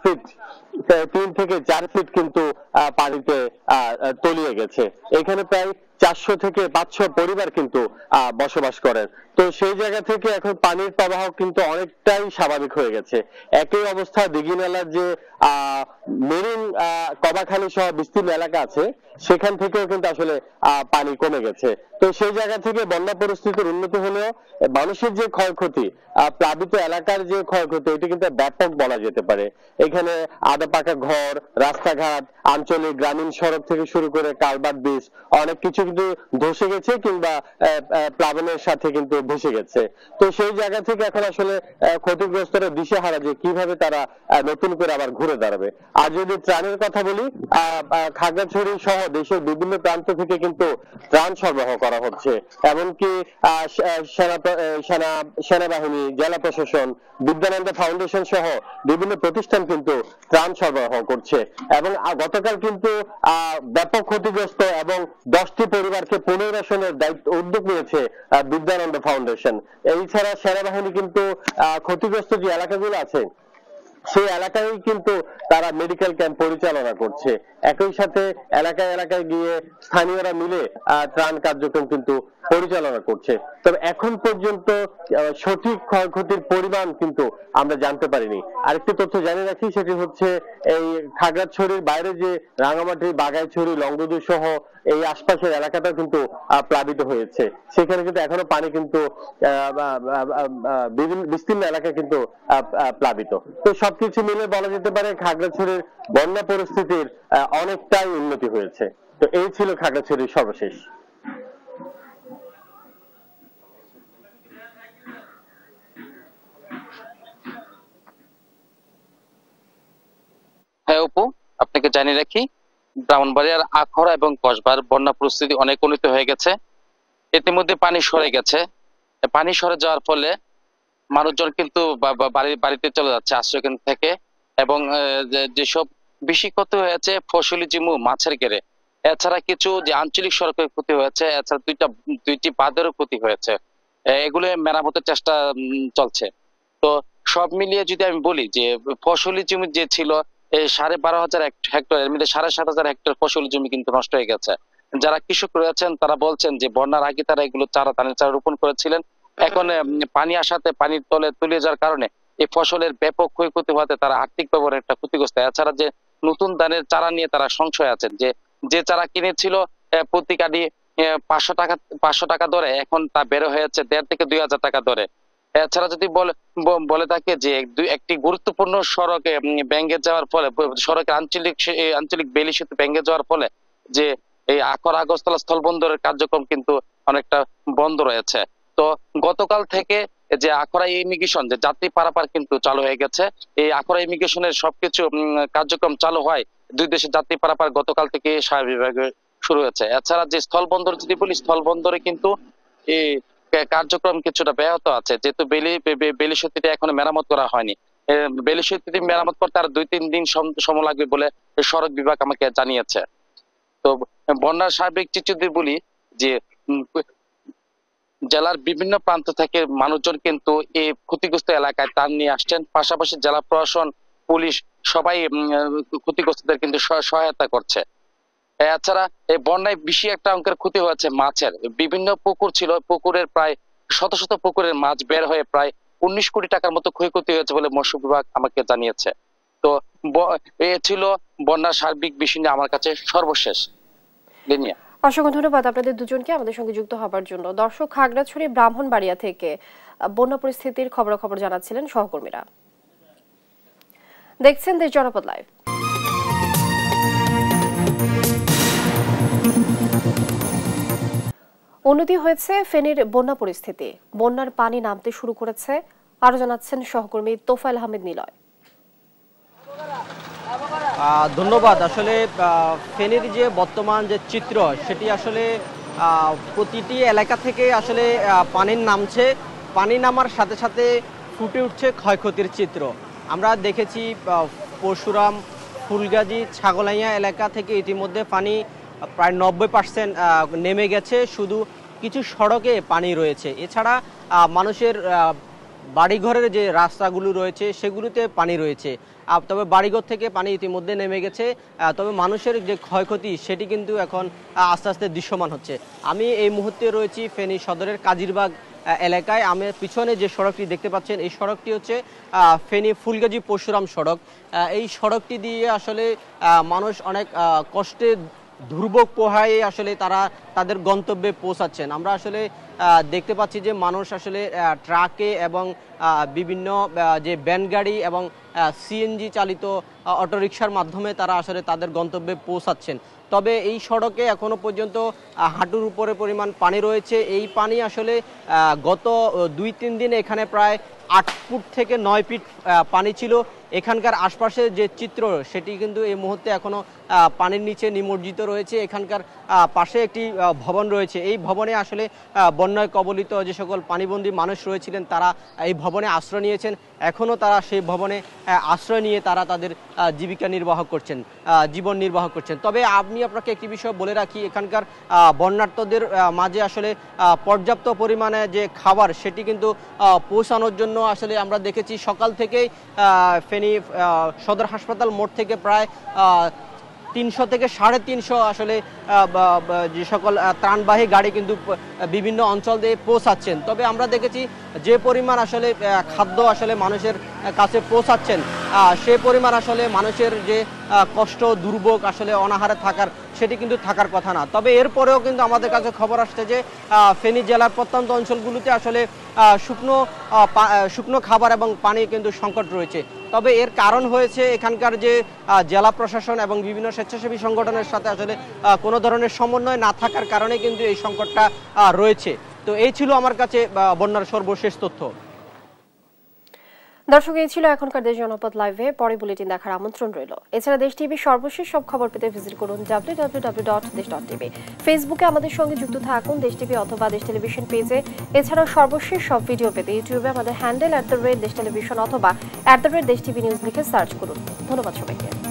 ফিট কিন্তু পানিতে তলিয়ে গেছে। এখানে প্রায় 400 থেকে 500 পরিবার কিন্তু বসবাস করেন। তো সেই জায়গা থেকে এখন পানির প্রবাহ কিন্তু অনেকটাই স্বাভাবিক হয়ে গেছে। একই অবস্থা দিঘিনালার যে মেরিন কবাখালী সহ বিস্তীর্ণ এলাকা আছে সেখান থেকেও কিন্তু আসলে পানি কমে গেছে। তো সেই জায়গা থেকে বন্যা পরিস্থিতির উন্নতি হলেও মানুষের যে ক্ষয়ক্ষতি, প্লাবিত এলাকার যে ক্ষয়ক্ষতি এটি কিন্তু ব্যাপক বলা যেতে পারে। এখানে আধা পাকা ঘর, রাস্তাঘাট, আঞ্চলিক গ্রামীণ সড়ক থেকে শুরু করে কালভার্ট ব্রিজ অনেক কিছু কিন্তু ধসে গেছে কিংবা প্লাবনের সাথে কিন্তু ভেসে গেছে। তো সেই জায়গা থেকে এখন আসলে ক্ষতিগ্রস্তরা দিশেহারা যে কিভাবে তারা নতুন করে আবার ঘুরে দাঁড়াবে। আর যদি ত্রাণের কথা বলি, খাগড়াছড়ি সহ দেশের বিভিন্ন প্রান্ত থেকে কিন্তু ত্রাণ সরবরাহ করা হচ্ছে। এমনকি সেনাবাহিনী, জেলা প্রশাসন, বিদ্যানন্দ ফাউন্ডেশন সহ বিভিন্ন প্রতিষ্ঠান কিন্তু ত্রাণ সরবরাহ করছে এবং গতকাল কিন্তু ব্যাপক ক্ষতিগ্রস্ত এবং 10টি পরিবারকে পুনর্বাসনের উদ্যোগ নিয়েছে বিদ্যানন্দ ফাউন্ডেশন। এছাড়া সেনাবাহিনী কিন্তু ক্ষতিগ্রস্ত যে এলাকাগুলো আছে সেই এলাকায় কিন্তু তারা মেডিকেল ক্যাম্প পরিচালনা করছে। একই সাথে এলাকায় এলাকায় গিয়ে স্থানীয়রা মিলে ত্রাণ কার্যক্রম কিন্তু পরিচালনা করছে। তবে এখন পর্যন্ত সঠিক ক্ষয়ক্ষতির পরিমাণ কিন্তু আমরা জানতে পারিনি। আরেকটি তথ্য জানিয়ে রাখি, সেটি হচ্ছে এই খাগড়াছড়ির বাইরে যে রাঙামাটি, বাগাইছড়ি, লংগদু সহ এই আশপাশের এলাকাটা কিন্তু প্লাবিত হয়েছে। সেখানে কিন্তু এখনো পানি কিন্তু বিভিন্ন বিস্তীর্ণ এলাকা কিন্তু প্লাবিত। তো সবকিছু মিলে বলা যেতে পারে খাগড়াছড়ির বন্যা পরিস্থিতির অনেকটাই উন্নতি হয়েছে। তো এই ছিল খাগড়াছড়ির সর্বশেষ। হ্যাঁ অপু, আপনাকে জানিয়ে রাখি ব্রাহ্মণবাড়িয়ার আখড়া এবং কসবার বন্যা পরিস্থিতি অনেক উন্নতি হয়ে গেছে। ইতিমধ্যে পানি সরে গেছে। পানি সরে যাওয়ার ফলে মানুষজন কিন্তু বাড়িতে চলে যাচ্ছে আশ্রয়কেন্দ্র থেকে এবং যেসব বেশি ক্ষতি হয়েছে ফসলি জিমু, মাছের ঘেরে, এছাড়া কিছু যে আঞ্চলিক সড়কের ক্ষতি হয়েছে, এছাড়া দুইটি বাঁধেরও ক্ষতি হয়েছে। এগুলো মেরামতের চেষ্টা চলছে। তো সব মিলিয়ে যদি আমি বলি যে ফসলি জমি যে ছিল 12,500 হেক্টর, এর মধ্যে 7,500 হেক্টর ফসলি জমি কিন্তু নষ্ট হয়ে গেছে। যারা কৃষক রয়েছেন তারা বলছেন যে বন্যার আগে তারা এগুলো ধানের চারা রোপণ করেছিলেন। এখন পানি আসাতে পানির তলে তলিয়ে যাওয়ার কারণে এই ফসলের ব্যাপক ক্ষয়ক্ষতি হওয়াতে তারা আর্থিকভাবে একটা ক্ষতিগ্রস্ত। এছাড়া যে নতুন ধানের চারা নিয়ে তারা সংশয় আছেন যে চারা কিনেছিল প্রতি কাঠি 500 টাকা দরে, এখন তা বেড়ে হয়েছে 1,500 থেকে 2,000 টাকা দরে। এছাড়া যদি বলে থাকে যে একটি গুরুত্বপূর্ণ সড়কে ভেঙে যাওয়ার ফলে, সড়কের আঞ্চলিক বেলি সেতু ভেঙে যাওয়ার ফলে যে এই আখড়া আগরতলা স্থলবন্দরের কার্যক্রম কিন্তু অনেকটা বন্ধ রয়েছে। তো গতকাল থেকে যে আখড়া ইমিগ্রেশন, যে যাত্রী পারাপার কিন্তু চালু হয়ে গেছে। এই আখড়া ইমিগ্রেশনের সবকিছু কার্যক্রম চালু হয়, দুই দেশের যাত্রী পারাপার গতকাল থেকে স্বাভাবিকভাবে শুরু হয়েছে। এছাড়া যে স্থলবন্দর যদি বলি, স্থলবন্দরে কিন্তু এই কার্যক্রম কিছুটা ব্যাহত আছে, যেহেতু বেলি সেতুটি এখনো মেরামত করা হয়নি। বেলি সেতুটি মেরামত করতে আর 2-3 দিন সময় লাগবে বলে সড়ক বিভাগ আমাকে জানিয়েছে। তো বন্যার সার্বিক চিত্র যদি বলি যে জেলার বিভিন্ন প্রান্ত থেকে মানুষজন কিন্তু এই ক্ষতিগ্রস্ত এলাকায় ত্রাণ নিয়ে আসছেন। পাশাপাশি জেলা প্রশাসন, পুলিশ সবাই ক্ষতিগ্রস্তদের কিন্তু সহায়তা করছে। এছাড়া এই বন্যায় বেশি একটা অঙ্কের ক্ষতি হয়েছে মাছের। বিভিন্ন পুকুর ছিল, পুকুরের প্রায় শত পুকুরের মাছ বের হয়ে প্রায় 19 কোটি টাকার মতো ক্ষয়ক্ষতি হয়েছে বলে মৎস্য বিভাগ আমাকে জানিয়েছে। তো এ ছিল বন্যার সার্বিক বিষয় নিয়ে আমার কাছে সর্বশেষ। লিনিয়া, অসংখ্য ধন্যবাদ আপনাদের দুজনকে আমাদের সঙ্গে যুক্ত হবার জন্য। দর্শক, খাগড়াছড়ি ব্রাহ্মণবাড়িয়া থেকে বন্যা পরিস্থিতির খবরাখবর জানাচ্ছিলেন সহকর্মীরা। দেখছেন দেশ জনপদ লাইভ। উন্নতি হয়েছে ফেনীর বন্যা পরিস্থিতি, বন্যার পানি নামতে শুরু করেছে। আরো জানাচ্ছেন সহকর্মী তোফায়েল আহমেদ নিলয়। ধন্যবাদ। আসলে ফেনীর যে বর্তমান যে চিত্র, সেটি আসলে প্রতিটি এলাকা থেকে আসলে পানি নামছে, পানি নামার সাথে সাথে ফুটে উঠছে ক্ষয়ক্ষতির চিত্র। আমরা দেখেছি পরশুরাম, ফুলগাজী, ছাগলাইয়া এলাকা থেকে ইতিমধ্যে পানি প্রায় 90% নেমে গেছে, শুধু কিছু সড়কে পানি রয়েছে। এছাড়া মানুষের বাড়িঘরের যে রাস্তাগুলো রয়েছে সেগুলোতে পানি রয়েছে, তবে বাড়িঘর থেকে পানি ইতিমধ্যে নেমে গেছে। তবে মানুষের যে ক্ষয়ক্ষতি সেটি কিন্তু এখন আস্তে আস্তে দৃশ্যমান হচ্ছে। আমি এই মুহূর্তে রয়েছি ফেনী সদরের কাজিরবাগ এলাকায়। আমি পিছনে যে সড়কটি দেখতে পাচ্ছেন এই সড়কটি হচ্ছে ফেনী ফুলগাজী পরশুরাম সড়ক। এই সড়কটি দিয়ে আসলে মানুষ অনেক কষ্টে দুর্ভোগ পোহায়ে আসলে তারা তাদের গন্তব্যে পৌঁছাচ্ছেন। আমরা আসলে দেখতে পাচ্ছি যে মানুষ আসলে ট্রাকে এবং বিভিন্ন যে ভ্যান গাড়ি এবং সিএনজি চালিত অটোরিকশার মাধ্যমে তারা আসলে তাদের গন্তব্যে পৌঁছাচ্ছেন। তবে এই সড়কে এখনো পর্যন্ত হাঁটুর উপরে পরিমাণ পানি রয়েছে। এই পানি আসলে গত 2-3 দিনে এখানে প্রায় 8 ফুট থেকে 9 ফিট পানি ছিল। এখানকার আশপাশের যে চিত্র সেটি কিন্তু এই মুহূর্তে এখনো পানির নিচে নিমজ্জিত রয়েছে। এখানকার পাশে একটি ভবন রয়েছে, এই ভবনে আসলে বন্যায় কবলিত যে সকল পানিবন্দী মানুষ রয়েছিলেন তারা এই ভবনে আশ্রয় নিয়েছেন। এখনও তারা সেই ভবনে আশ্রয় নিয়ে তারা তাদের জীবিকা নির্বাহ করছেন, জীবন নির্বাহ করছেন। তবে আমি আপনাকে একটি বিষয় বলে রাখি, এখানকার বন্যার্তদের মাঝে আসলে পর্যাপ্ত পরিমাণে যে খাবার সেটি কিন্তু পৌঁছানোর জন্য আসলে আমরা দেখেছি সকাল থেকেই ফেনী সদর হাসপাতাল মোড় থেকে প্রায় 300 থেকে 350 আসলে যে সকল ত্রাণবাহী গাড়ি কিন্তু বিভিন্ন অঞ্চল দিয়ে পৌঁছাচ্ছেন। তবে আমরা দেখেছি যে পরিমাণ আসলে খাদ্য আসলে মানুষের কাছে পৌঁছাচ্ছেন সে পরিমাণ আসলে মানুষের যে কষ্ট দুর্ভোগ আসলে অনাহারে থাকার সেটি কিন্তু থাকার কথা না। তবে এরপরেও কিন্তু আমাদের কাছে খবর আসছে যে ফেনী জেলার প্রত্যন্ত অঞ্চলগুলোতে আসলে শুকনো খাবার এবং পানি কিন্তু সংকট রয়েছে। তবে এর কারণ হয়েছে এখানকার যে জেলা প্রশাসন এবং বিভিন্ন স্বেচ্ছাসেবী সংগঠনের সাথে আসলে কোনো ধরনের সমন্বয় না থাকার কারণে কিন্তু এই সংকটটা রয়েছে। তো এই ছিল আমার কাছে বন্যার সর্বশেষ তথ্য। দর্শক, এই ছিল এখনকার দেশ জনপদ লাইভে। পরে বুলেটিন দেখার আমন্ত্রণ রইল। এছাড়া দেশ টিভির সর্বশেষ সব খবর পেতে ভিজিট করুন www.desh.tv। ফেসবুকে আমাদের সঙ্গে যুক্ত থাকুন দেশ টিভি অথবা দেশ টেলিভিশন পেজে। এছাড়াও সর্বশেষ সব ভিডিও পেতে ইউটিউবে আমাদের হ্যান্ডেল @দেশ টেলিভিশন অথবা @দেশ টিভি নিউজ লিখে সার্চ করুন। ধন্যবাদ সবাইকে।